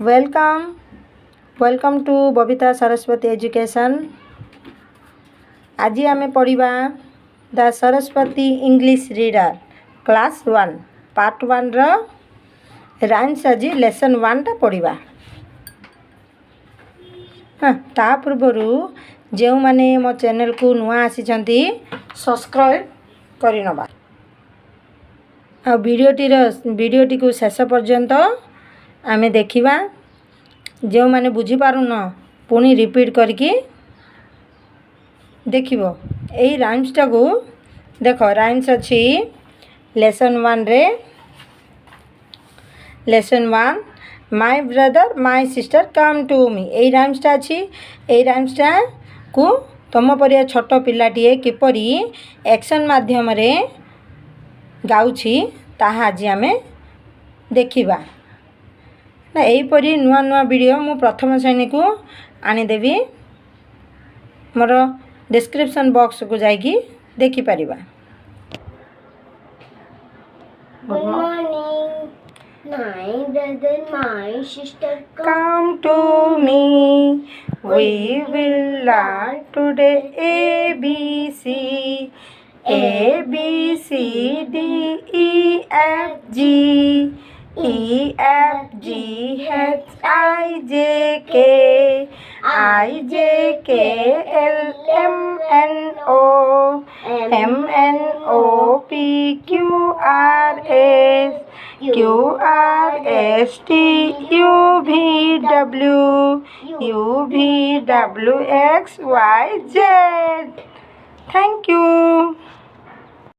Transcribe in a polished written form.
Welcome to Babita Saraswati education. आज आम पढ़ा the Saraswati English reader class 1 part 1 rhymes. आज लेसन 1 टा पढ़ा। हाँ, ता पूर्वर जो मैंने मो चैनल को नुआ आसी सब्सक्राइब करनवा आ वीडियोटी को शेष पर्यंत आम देखा। जो मैंने बुझीपारुन पुणी रिपीट करके देखिबो। यही राइम्सटा को देख। राइम्स अच्छी लेसन 1 रे। Lesson 1 my brother my sister come to me. यही राइम्सटा अच्छी। यही राइम्सटा को तुम पर छोट पिलाटीए किपरि एक्शन माध्यम रे गाउछि ताहा आज आमे देखिबा ना। यहीपरी नुआ नुआ वीडियो मु प्रथम श्रेणी को आनीदेवी। मोर डिस्क्रिप्शन बॉक्स को जाइकी देखि परिबा। Good morning. My brother, my sister, Come to me. We will learn today A B C. A B C D E F G. E F G H I J K. I J K L M N O. M N O P Q R S. Q R S T U V W. U V W X Y Z. Thank you.